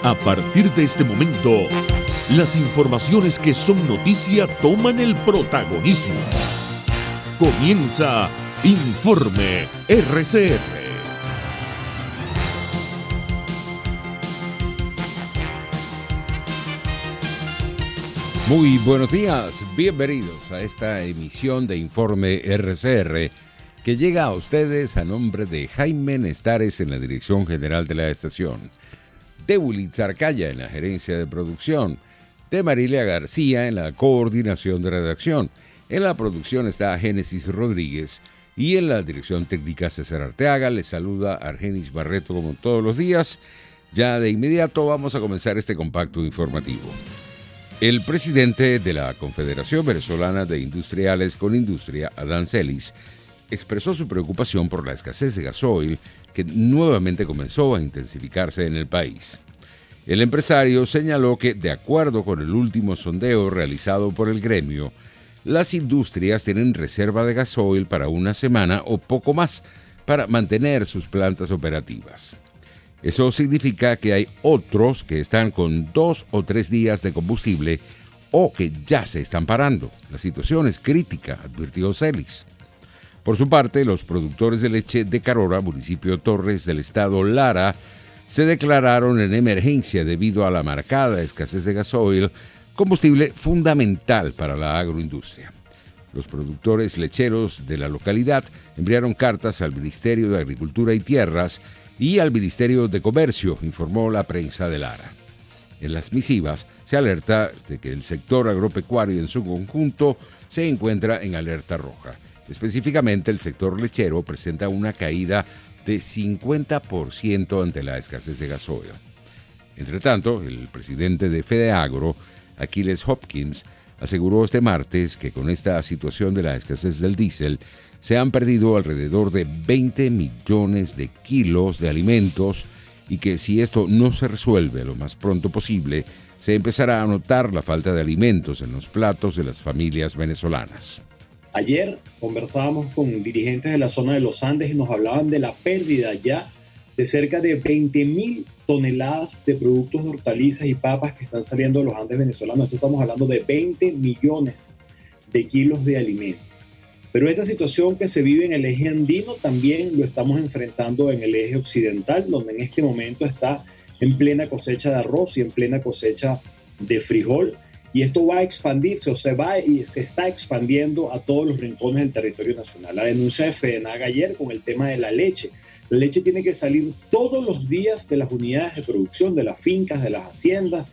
A partir de este momento, las informaciones que son noticia toman el protagonismo. Comienza Informe RCR. Muy buenos días, bienvenidos a esta emisión de Informe RCR que llega a ustedes a nombre de Jaime Nestares en la dirección general de la estación, de Wilitz Arcaya en la gerencia de producción, de Marilia García en la coordinación de redacción. En la producción está Génesis Rodríguez y en la dirección técnica César Arteaga. Les saluda Argenis Barreto como todos los días. Ya de inmediato vamos a comenzar este compacto informativo. El presidente de la Confederación Venezolana de Industriales con Industria, Adán Celis, expresó su preocupación por la escasez de gasoil que nuevamente comenzó a intensificarse en el país. El empresario señaló que, de acuerdo con el último sondeo realizado por el gremio, las industrias tienen reserva de gasoil para una semana o poco más para mantener sus plantas operativas. Eso significa que hay otros que están con 2 o 3 días de combustible o que ya se están parando. La situación es crítica, advirtió Celis. Por su parte, los productores de leche de Carora, municipio Torres del estado Lara, se declararon en emergencia debido a la marcada escasez de gasoil, combustible fundamental para la agroindustria. Los productores lecheros de la localidad enviaron cartas al Ministerio de Agricultura y Tierras y al Ministerio de Comercio, informó la prensa de Lara. En las misivas se alerta de que el sector agropecuario en su conjunto se encuentra en alerta roja. Específicamente, el sector lechero presenta una caída de 50% ante la escasez de gasoil. Entre tanto, el presidente de FedeAgro, Aquiles Hopkins, aseguró este martes que con esta situación de la escasez del diésel se han perdido alrededor de 20 millones de kilos de alimentos y que si esto no se resuelve lo más pronto posible, se empezará a notar la falta de alimentos en los platos de las familias venezolanas. Ayer conversábamos con dirigentes de la zona de los Andes y nos hablaban de la pérdida ya de cerca de 20.000 toneladas de productos de hortalizas y papas que están saliendo de los Andes venezolanos. Esto estamos hablando de 20 millones de kilos de alimentos. Pero esta situación que se vive en el eje andino también lo estamos enfrentando en el eje occidental, donde en este momento está en plena cosecha de arroz y en plena cosecha de frijol. Y esto va a expandirse o se está expandiendo a todos los rincones del territorio nacional. La denuncia de FEDENAG ayer con el tema de la leche. La leche tiene que salir todos los días de las unidades de producción, de las fincas, de las haciendas,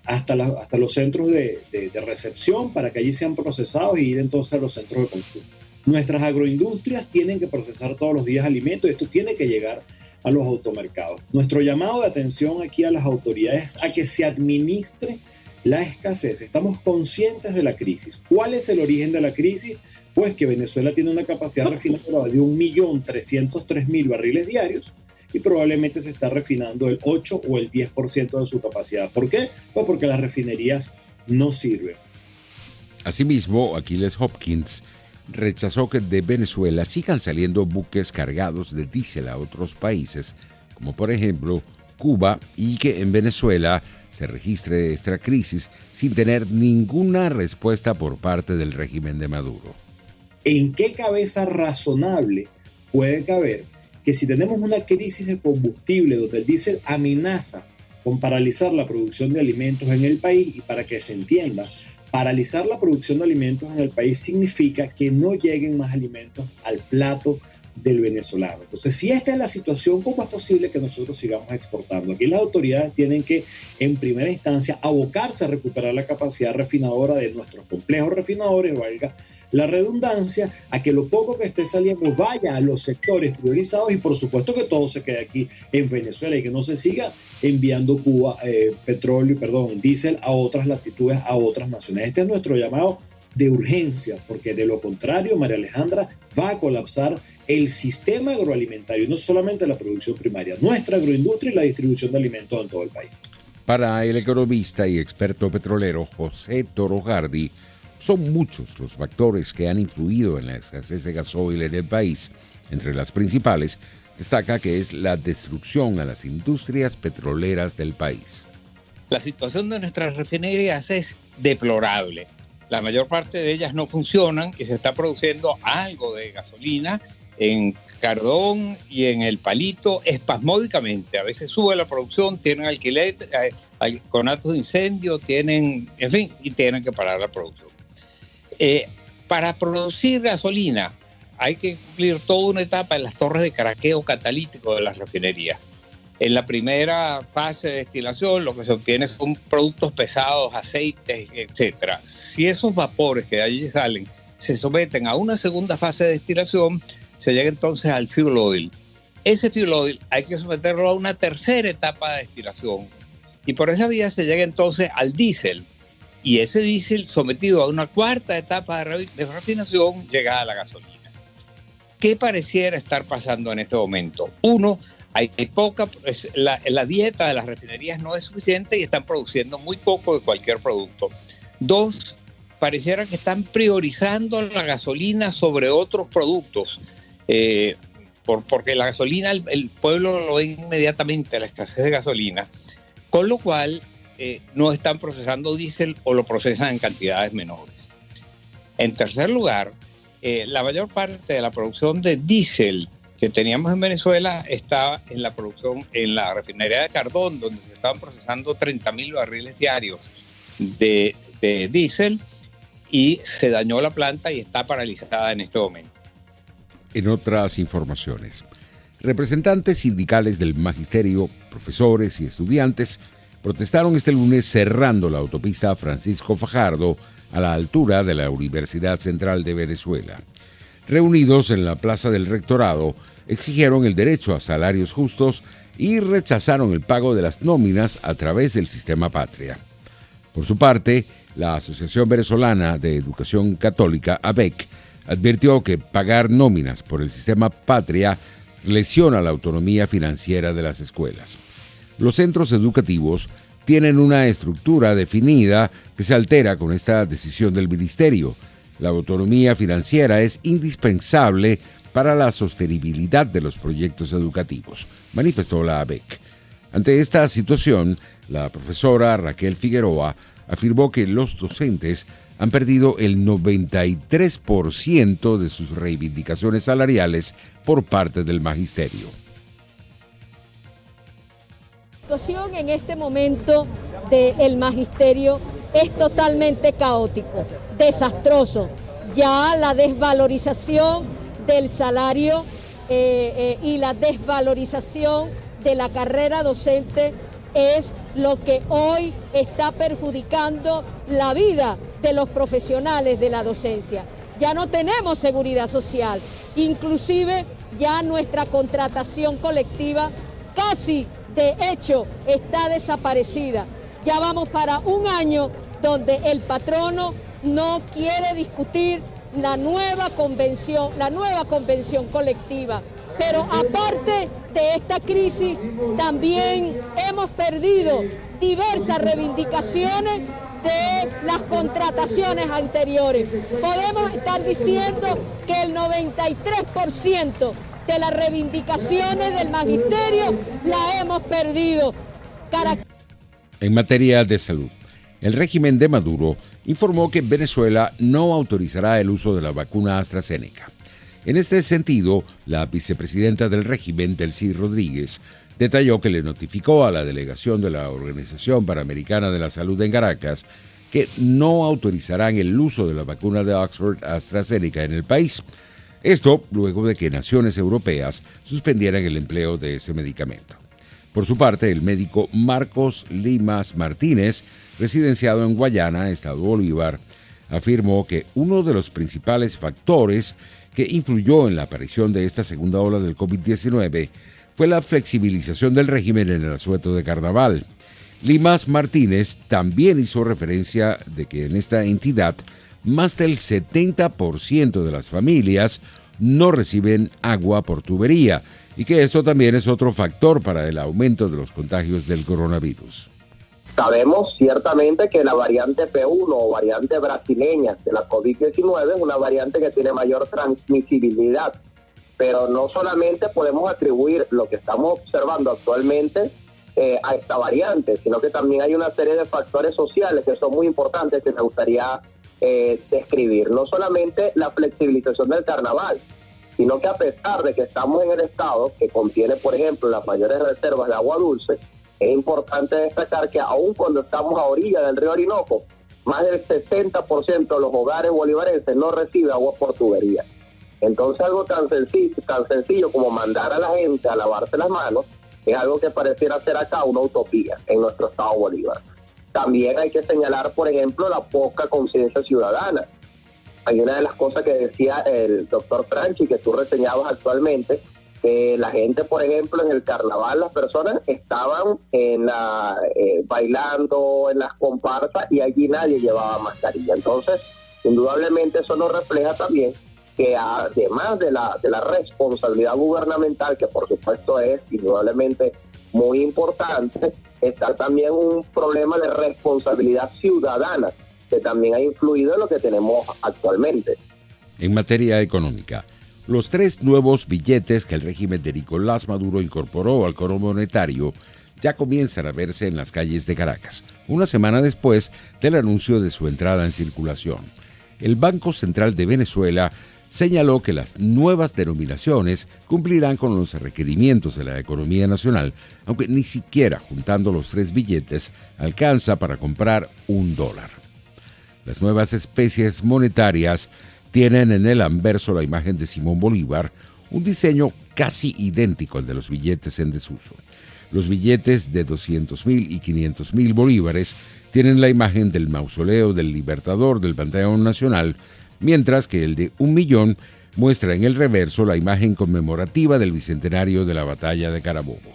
hasta los centros de recepción para que allí sean procesados y ir entonces a los centros de consumo. Nuestras agroindustrias tienen que procesar todos los días alimentos y esto tiene que llegar a los automercados. Nuestro llamado de atención aquí a las autoridades a que se administre la escasez. Estamos conscientes de la crisis. ¿Cuál es el origen de la crisis? Pues que Venezuela tiene una capacidad refinadora de 1.303.000 barriles diarios y probablemente se está refinando el 8 o el 10% de su capacidad. ¿Por qué? Pues porque las refinerías no sirven. Asimismo, Aquiles Hopkins rechazó que de Venezuela sigan saliendo buques cargados de diésel a otros países, como por ejemplo Cuba, y que en Venezuela se registre esta crisis sin tener ninguna respuesta por parte del régimen de Maduro. ¿En qué cabeza razonable puede caber que si tenemos una crisis de combustible donde el diésel amenaza con paralizar la producción de alimentos en el país, y para que se entienda, paralizar la producción de alimentos en el país significa que no lleguen más alimentos al plato del venezolano? Entonces, si esta es la situación, ¿cómo es posible que nosotros sigamos exportando? Aquí las autoridades tienen que, en primera instancia, abocarse a recuperar la capacidad refinadora de nuestros complejos refinadores, valga la redundancia, a que lo poco que esté saliendo vaya a los sectores priorizados y por supuesto que todo se quede aquí en Venezuela y que no se siga enviando diésel a otras latitudes, a otras naciones. Este es nuestro llamado de urgencia, porque de lo contrario, María Alejandra, va a colapsar el sistema agroalimentario, no solamente la producción primaria, nuestra agroindustria y la distribución de alimentos en todo el país. Para el economista y experto petrolero José Toro Hardy, son muchos los factores que han influido en la escasez de gasoil en el país. Entre las principales destaca que es la destrucción a las industrias petroleras del país. La situación de nuestras refinerías es deplorable. La mayor parte de ellas no funcionan y se está produciendo algo de gasolina en Cardón y en El Palito espasmódicamente. A veces sube la producción, tienen alquiler, conatos de incendio, tienen, en fin, y tienen que parar la producción. Para producir gasolina hay que cumplir toda una etapa en las torres de craqueo catalítico de las refinerías. En la primera fase de destilación lo que se obtiene son productos pesados, aceites, etc. Si esos vapores que de allí salen se someten a una segunda fase de destilación, se llega entonces al fuel oil. Ese fuel oil hay que someterlo a una tercera etapa de destilación y por esa vía se llega entonces al diésel. Y ese diésel sometido a una cuarta etapa de refinación llega a la gasolina. ¿Qué pareciera estar pasando en este momento? Uno, hay poca, la dieta de las refinerías no es suficiente y están produciendo muy poco de cualquier producto. Dos, pareciera que están priorizando la gasolina sobre otros productos, porque la gasolina, el pueblo lo ve inmediatamente, la escasez de gasolina, con lo cual no están procesando diésel o lo procesan en cantidades menores. En tercer lugar, la mayor parte de la producción de diésel que teníamos en Venezuela estaba en la producción en la refinería de Cardón, donde se estaban procesando 30.000 barriles diarios de diésel y se dañó la planta y está paralizada en este momento. En otras informaciones, representantes sindicales del magisterio, profesores y estudiantes protestaron este lunes cerrando la autopista Francisco Fajardo a la altura de la Universidad Central de Venezuela. Reunidos en la Plaza del Rectorado, exigieron el derecho a salarios justos y rechazaron el pago de las nóminas a través del sistema Patria. Por su parte, la Asociación Venezolana de Educación Católica, ABEC, advirtió que pagar nóminas por el sistema Patria lesiona la autonomía financiera de las escuelas. Los centros educativos tienen una estructura definida que se altera con esta decisión del ministerio. La autonomía financiera es indispensable para la sostenibilidad de los proyectos educativos, manifestó la ABEC. Ante esta situación, la profesora Raquel Figueroa afirmó que los docentes han perdido el 93% de sus reivindicaciones salariales por parte del magisterio. La situación en este momento del magisterio es totalmente caótico, desastroso. Ya la desvalorización del salario y la desvalorización de la carrera docente es lo que hoy está perjudicando la vida de los profesionales de la docencia. Ya no tenemos seguridad social, inclusive ya nuestra contratación colectiva casi de hecho está desaparecida. Ya vamos para un año donde el patrono no quiere discutir la nueva convención colectiva. Pero aparte de esta crisis, también hemos perdido diversas reivindicaciones de las contrataciones anteriores. Podemos estar diciendo que el 93% de las reivindicaciones del magisterio la hemos perdido. En materia de salud, el régimen de Maduro informó que Venezuela no autorizará el uso de la vacuna AstraZeneca. En este sentido, la vicepresidenta del régimen, Delcy Rodríguez, detalló que le notificó a la delegación de la Organización Panamericana de la Salud en Caracas que no autorizarán el uso de la vacuna de Oxford AstraZeneca en el país. Esto luego de que naciones europeas suspendieran el empleo de ese medicamento. Por su parte, el médico Marcos Limas Martínez, residenciado en Guayana, Estado Bolívar, afirmó que uno de los principales factores que influyó en la aparición de esta segunda ola del COVID-19 fue la flexibilización del régimen en el asueto de carnaval. Limas Martínez también hizo referencia de que en esta entidad más del 70% de las familias no reciben agua por tubería y que esto también es otro factor para el aumento de los contagios del coronavirus. Sabemos ciertamente que la variante P1 o variante brasileña de la COVID-19 es una variante que tiene mayor transmisibilidad pero no solamente podemos atribuir lo que estamos observando actualmente a esta variante, sino que también hay una serie de factores sociales que son muy importantes que me gustaría describir. No solamente la flexibilización del carnaval, sino que a pesar de que estamos en el estado que contiene, por ejemplo, las mayores reservas de agua dulce, es importante destacar que aun cuando estamos a orilla del río Orinoco, más del 60% de los hogares bolivarenses no recibe agua por tubería. Entonces algo tan sencillo como mandar a la gente a lavarse las manos es algo que pareciera ser acá una utopía en nuestro estado Bolívar. También hay que señalar, por ejemplo, la poca conciencia ciudadana. Hay una de las cosas que decía el doctor Franchi, que tú reseñabas actualmente, que la gente, por ejemplo, en el carnaval, las personas estaban bailando en las comparsas y allí nadie llevaba mascarilla. Entonces, indudablemente eso nos refleja también que además de la responsabilidad gubernamental, que por supuesto es indudablemente muy importante, está también un problema de responsabilidad ciudadana que también ha influido en lo que tenemos actualmente. En materia económica, los 3 nuevos billetes que el régimen de Nicolás Maduro incorporó al Coro Monetario ya comienzan a verse en las calles de Caracas, una semana después del anuncio de su entrada en circulación. El Banco Central de Venezuela señaló que las nuevas denominaciones cumplirán con los requerimientos de la economía nacional, aunque ni siquiera juntando los 3 billetes alcanza para comprar $1. Las nuevas especies monetarias tienen en el anverso la imagen de Simón Bolívar, un diseño casi idéntico al de los billetes en desuso. Los billetes de 200.000 y 500.000 bolívares tienen la imagen del mausoleo del Libertador del Panteón Nacional, mientras que el de 1.000.000 muestra en el reverso la imagen conmemorativa del bicentenario de la Batalla de Carabobo.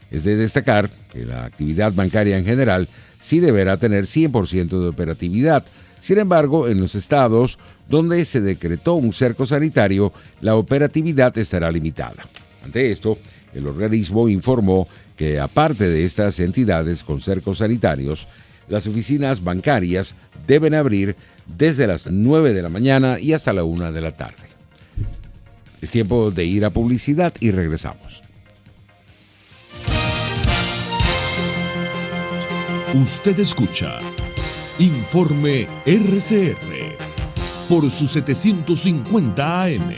Es de destacar que la actividad bancaria en general sí deberá tener 100% de operatividad. Sin embargo, en los estados donde se decretó un cerco sanitario, la operatividad estará limitada. Ante esto, el organismo informó que, aparte de estas entidades con cercos sanitarios, las oficinas bancarias deben abrir desde las 9 de la mañana y hasta la 1 de la tarde. Es tiempo de ir a publicidad y regresamos. Usted escucha Informe RCR por su 750 AM.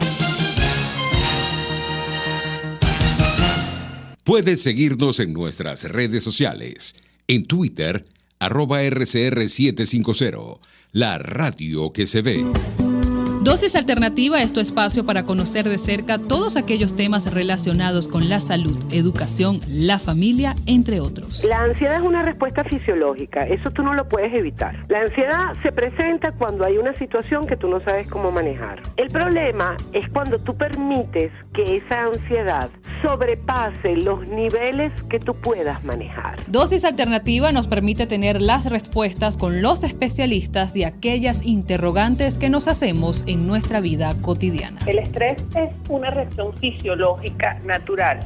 Puedes seguirnos en nuestras redes sociales. En Twitter, @RCR750, la radio que se ve. Dosis Alternativa es tu espacio para conocer de cerca todos aquellos temas relacionados con la salud, educación, la familia, entre otros. La ansiedad es una respuesta fisiológica, eso tú no lo puedes evitar. La ansiedad se presenta cuando hay una situación que tú no sabes cómo manejar. El problema es cuando tú permites que esa ansiedad sobrepase los niveles que tú puedas manejar. Dosis Alternativa nos permite tener las respuestas con los especialistas de aquellas interrogantes que nos hacemos en nuestra vida cotidiana. El estrés es una reacción fisiológica natural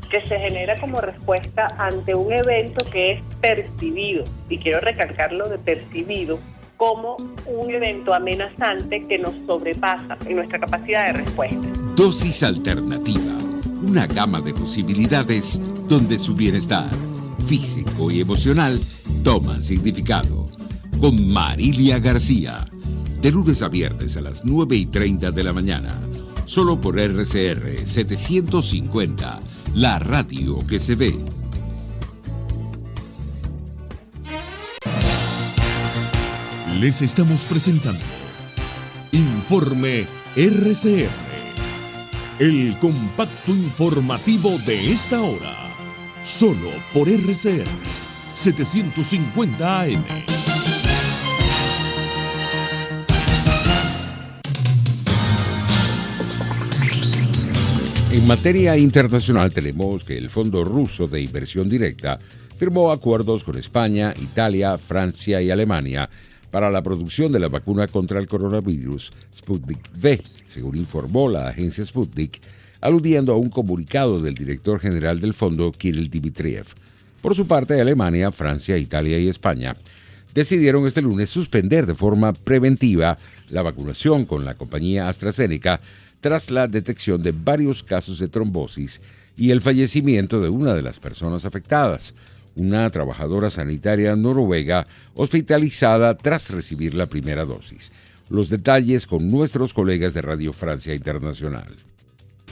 que se genera como respuesta ante un evento que es percibido, y quiero recalcarlo de percibido, como un evento amenazante que nos sobrepasa en nuestra capacidad de respuesta. Dosis Alternativa, una gama de posibilidades donde su bienestar físico y emocional toman significado. Con Marilia García, de lunes a viernes a las 9:30 de la mañana, solo por RCR 750, la radio que se ve. Les estamos presentando Informe RCR, el compacto informativo de esta hora, solo por RCR 750 AM. En materia internacional tenemos que el Fondo Ruso de Inversión Directa firmó acuerdos con España, Italia, Francia y Alemania para la producción de la vacuna contra el coronavirus Sputnik V, según informó la agencia Sputnik, aludiendo a un comunicado del director general del fondo, Kirill Dmitriev. Por su parte, Alemania, Francia, Italia y España decidieron este lunes suspender de forma preventiva la vacunación con la compañía AstraZeneca tras la detección de varios casos de trombosis y el fallecimiento de una de las personas afectadas, una trabajadora sanitaria noruega hospitalizada tras recibir la primera dosis. Los detalles con nuestros colegas de Radio Francia Internacional.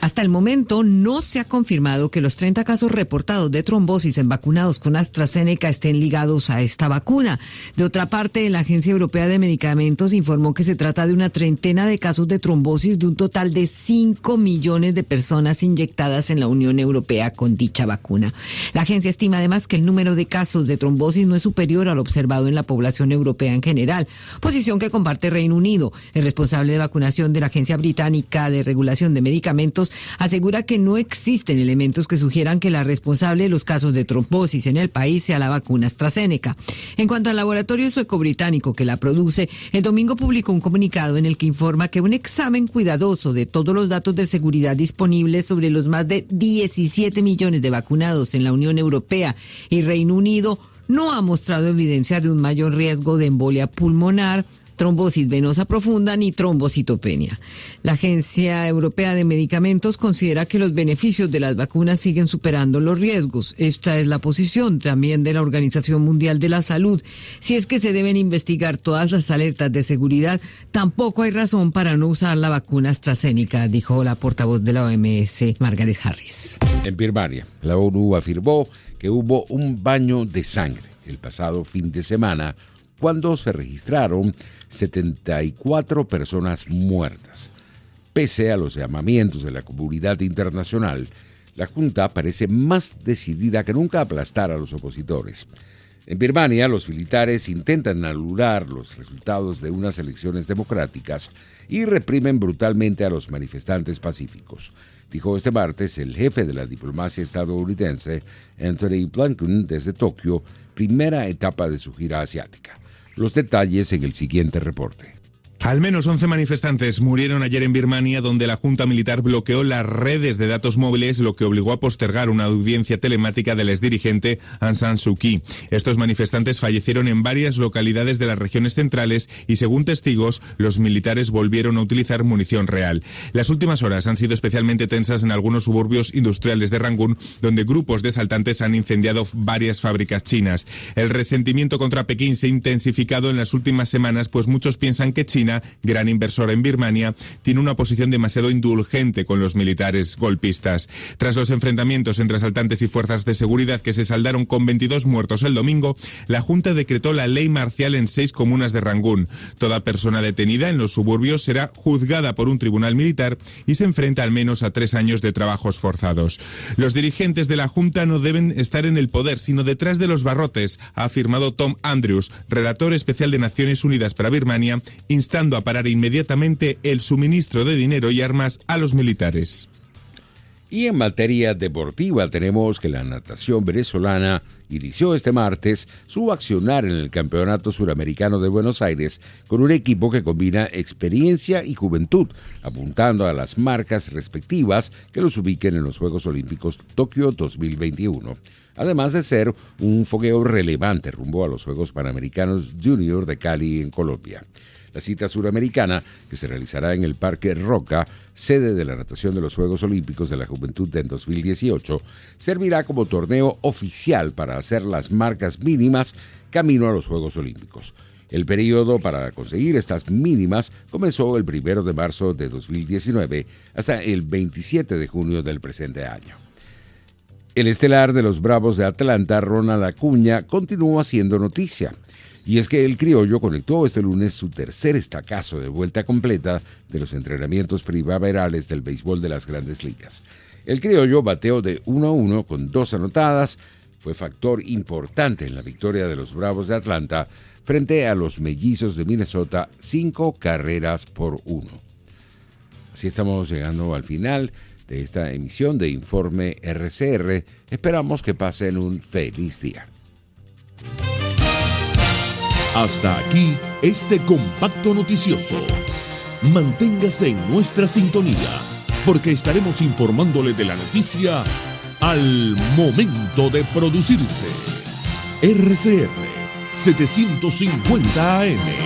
Hasta el momento no se ha confirmado que los 30 casos reportados de trombosis en vacunados con AstraZeneca estén ligados a esta vacuna. De otra parte, la Agencia Europea de Medicamentos informó que se trata de una treintena de casos de trombosis de un total de 5 millones de personas inyectadas en la Unión Europea con dicha vacuna. La agencia estima además que el número de casos de trombosis no es superior al observado en la población europea en general, posición que comparte Reino Unido. El responsable de vacunación de la Agencia Británica de Regulación de Medicamentos asegura que no existen elementos que sugieran que la responsable de los casos de trombosis en el país sea la vacuna AstraZeneca. En cuanto al laboratorio sueco-británico que la produce, el domingo publicó un comunicado en el que informa que un examen cuidadoso de todos los datos de seguridad disponibles sobre los más de 17 millones de vacunados en la Unión Europea y Reino Unido no ha mostrado evidencia de un mayor riesgo de embolia pulmonar, trombosis venosa profunda ni trombocitopenia. La Agencia Europea de Medicamentos considera que los beneficios de las vacunas siguen superando los riesgos. Esta es la posición también de la Organización Mundial de la Salud. Si es que se deben investigar todas las alertas de seguridad, tampoco hay razón para no usar la vacuna AstraZeneca, dijo la portavoz de la OMS, Margaret Harris. En Birmania, la ONU afirmó que hubo un baño de sangre el pasado fin de semana cuando se registraron 74 personas muertas. Pese a los llamamientos de la comunidad internacional, la Junta parece más decidida que nunca a aplastar a los opositores. En Birmania, los militares intentan anular los resultados de unas elecciones democráticas y reprimen brutalmente a los manifestantes pacíficos, dijo este martes el jefe de la diplomacia estadounidense, Anthony Blinken, desde Tokio, primera etapa de su gira asiática. Los detalles en el siguiente reporte. Al menos 11 manifestantes murieron ayer en Birmania, donde la junta militar bloqueó las redes de datos móviles, lo que obligó a postergar una audiencia telemática del exdirigente Aung San Suu Kyi. Estos manifestantes fallecieron en varias localidades de las regiones centrales y, según testigos, los militares volvieron a utilizar munición real. Las últimas horas han sido especialmente tensas en algunos suburbios industriales de Rangún, donde grupos de asaltantes han incendiado varias fábricas chinas. El resentimiento contra Pekín se ha intensificado en las últimas semanas, pues muchos piensan que China, gran inversor en Birmania, tiene una posición demasiado indulgente con los militares golpistas. Tras los enfrentamientos entre asaltantes y fuerzas de seguridad que se saldaron con 22 muertos el domingo, la Junta decretó la ley marcial en 6 comunas de Rangún. Toda persona detenida en los suburbios será juzgada por un tribunal militar y se enfrenta al menos a 3 años de trabajos forzados. Los dirigentes de la Junta no deben estar en el poder, sino detrás de los barrotes, ha afirmado Tom Andrews, relator especial de Naciones Unidas para Birmania, instando a parar inmediatamente el suministro de dinero y armas a los militares. Y en materia deportiva tenemos que la natación venezolana inició este martes su accionar en el Campeonato Suramericano de Buenos Aires con un equipo que combina experiencia y juventud, apuntando a las marcas respectivas que los ubiquen en los Juegos Olímpicos Tokio 2021. Además de ser un fogueo relevante rumbo a los Juegos Panamericanos Junior de Cali en Colombia. La cita suramericana, que se realizará en el Parque Roca, sede de la natación de los Juegos Olímpicos de la Juventud en 2018, servirá como torneo oficial para hacer las marcas mínimas camino a los Juegos Olímpicos. El periodo para conseguir estas mínimas comenzó el 1 de marzo de 2019 hasta el 27 de junio del presente año. El estelar de los Bravos de Atlanta, Ronald Acuña, continúa haciendo noticia. Y es que el criollo conectó este lunes su tercer estacazo de vuelta completa de los entrenamientos primaverales del béisbol de las Grandes Ligas. El criollo bateó de 1-1 con 2 anotadas, fue factor importante en la victoria de los Bravos de Atlanta frente a los Mellizos de Minnesota, 5 carreras por 1. Así estamos llegando al final de esta emisión de Informe RCR. Esperamos que pasen un feliz día. Hasta aquí este compacto noticioso. Manténgase en nuestra sintonía, porque estaremos informándole de la noticia al momento de producirse. RCR 750 AM.